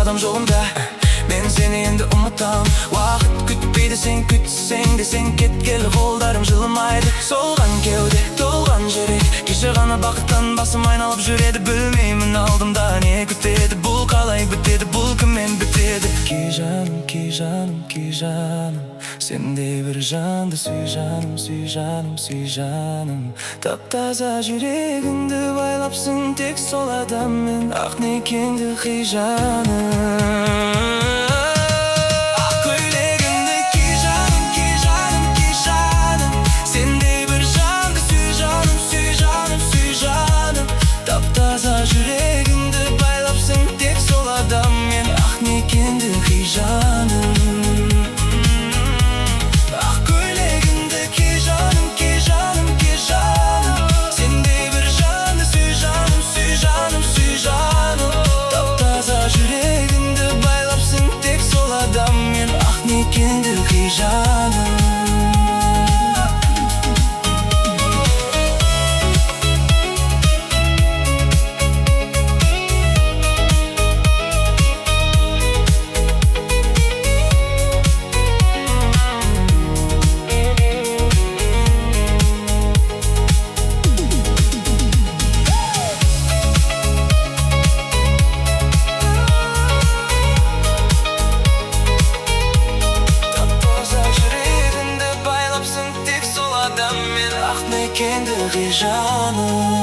Adam jolunda men seni endi unutam. Vaqt kütpeydi, sen kütseng de sen ketgeli koldarım жылымайды. Solgan kewde, толган жүрек, кеше гана бакыттан басым айналып жүреді. Білмеймін алдымда не күтеді, бұл қалай бітеді, бұл кіммен бітеді. Ки жаным, ки жаным, ки жаным, сендей бір жанды сүй жаным, сүй жаным, сүй жаным. Таптаза жүрегіңді байлапсың тек сол адаммен, ақ некеңді қи жаным. Kendi canım.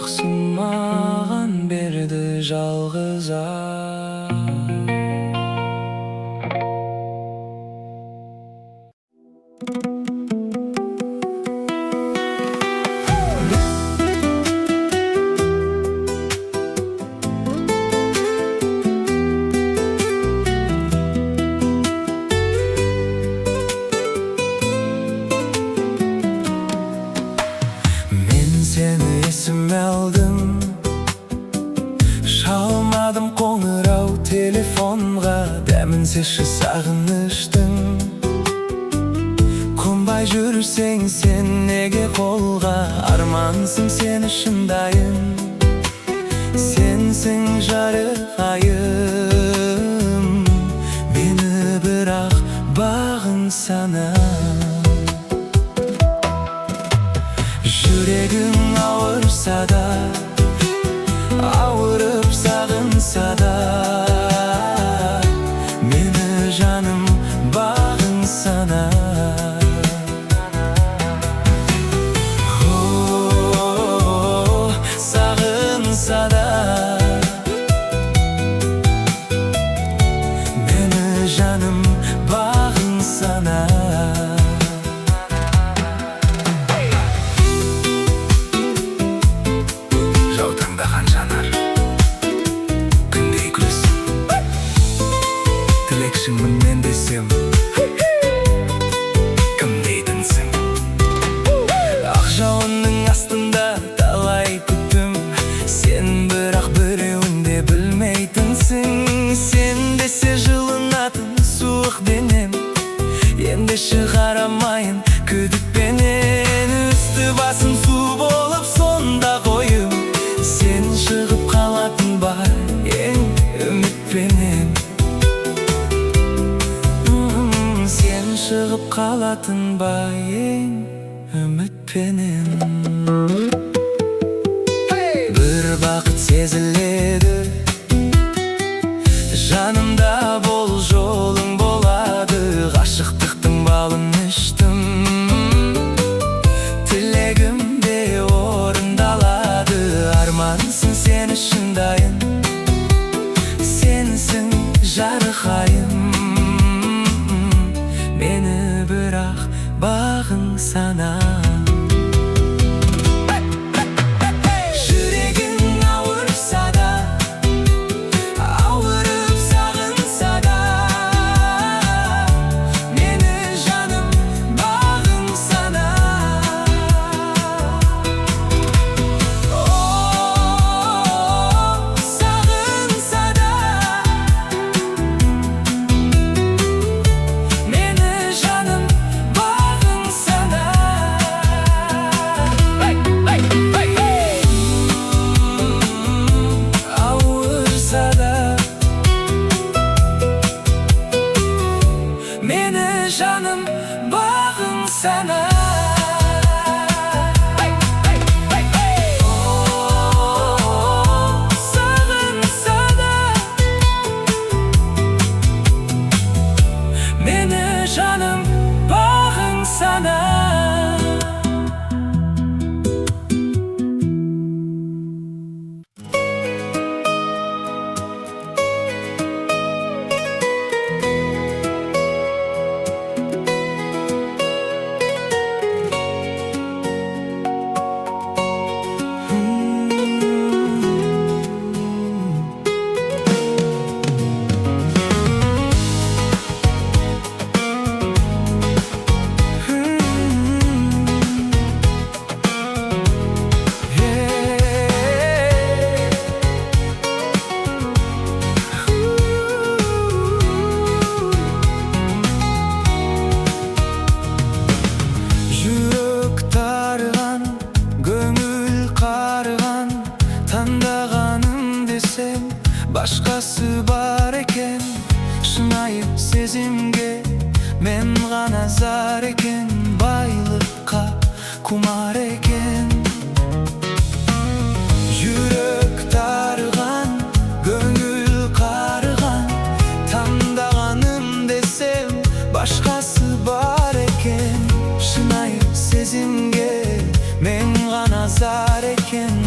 жақсын маған берді жалғыз Seni esime aldım, çalmadım qoңырау telefonға, дәмін сеші сағыныштың. Қонбай жүрсең сен неге қолға, армансың сені шындайым, сенсің жарығайым. Мені бірақ бағың сана. Жүрегің ауырса да, ауырып сағынса да, мені жаным бағың сана. Сағынса да, мені жаным бағың сана. Мен десем, кім дейтінсің? Ақ жауынның астында талай күттім, сен бірақ біреуін де білмейтінсің. Сен десе жылынатын суық денем, ендеше қарамайын күдікпенен. Үсті басым су болып сонда қойым, сен шығып қалатын бар ең үмітпенен. Шығып қалатын ба ең үмітпенен. Бір бақыт сезіледі, жанымда бол, жолың болады. Ғашықтықтың балын іштім, тілегім де орындалады. Армансың сені шындайын, сенсің жарықайым. Мені бірақ бағың сана. Жүрегің ауырса да, ауырып сағынса да, мені жаным бағың сана. Сағынса да, мені жаным бағың сана. Ауырса да, мені жаным бағың сана. Сағынса да, мені жаным бағың сана. Başkası var eken, şınayı сезімге мен ғана зар екен. Байлыққа құмар екен, жүрек тарыған, көңіл қарыған. Таңдағаным десем, başkası бар екен. Шынайы сезімге мен ғана зар екен.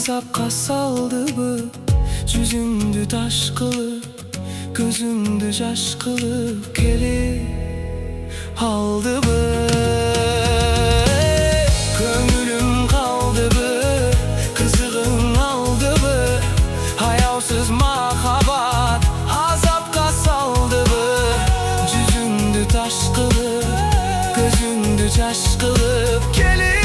azapqa saldıbı, yüzümdü taş kılıp, gözümdü jaş kılıp kelip aldıbı. Köngülüm kaldıbı, kızığın aldıbı, hayalsız mahabat azapqa saldıbı, yüzümdü taş kılıp, gözümdü jaş kılıp kelip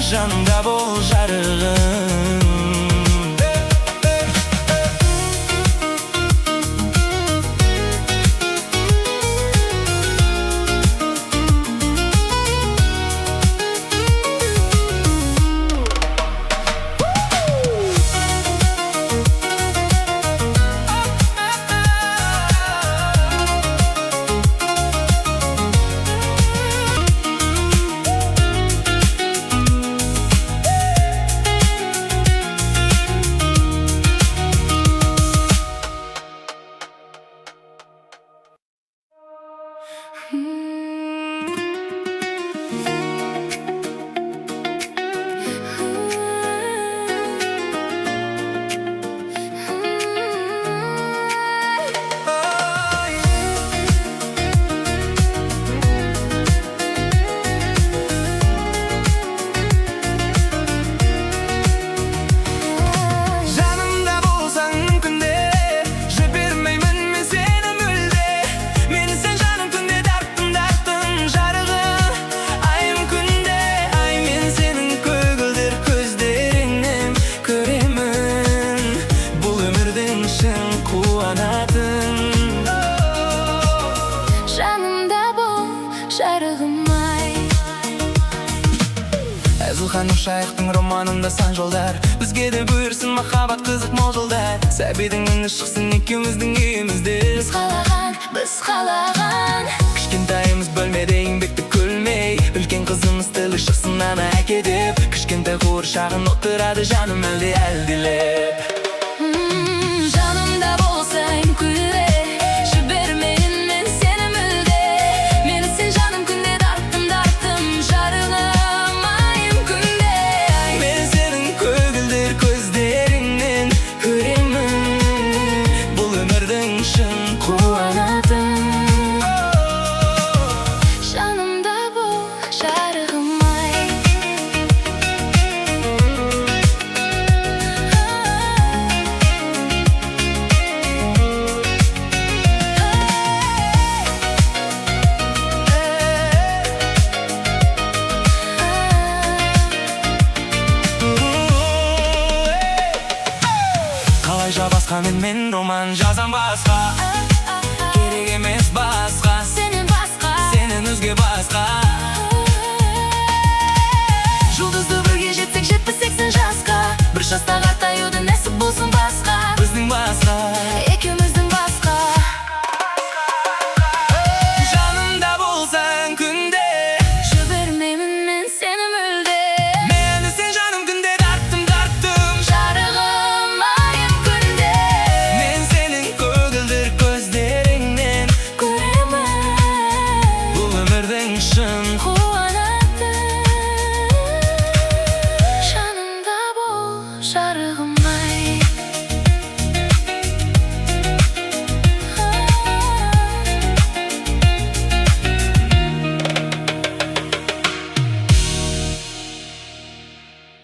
janımda bol jarığın. Әзілхан Нұршайықтың романында сан жолдар, бізге де бұйырсын махаббат қызық мол жылдар. Сәбидің үні шықсын екеуміздің үйімізде. Біз қалаған кішкентайымыз бөлмеде еңбекті күлмей, үлкен қызымыз тілі шықсын ана әке деп. Кішкентай қуыршағын отырады жаным әлде әлдилеп. Жанымда болсаң күле, жібермейін мен сені мүлде. Мені сен жаным күнде дарттым жарығым айым күнде. Мен сенің көгілдір көздеріңнен көремін, бұл өмірдің шын қуанатын. Жанымда бол жарығым ай. Қалайша басқа мен роман жазам басқа, керек емес басқа, сенен өзге басқа. Жұлдызды бірге жетсек, жетпесексің жасқа, бір жаста қартаюды нәсіп болсын басқа, біздің басқа.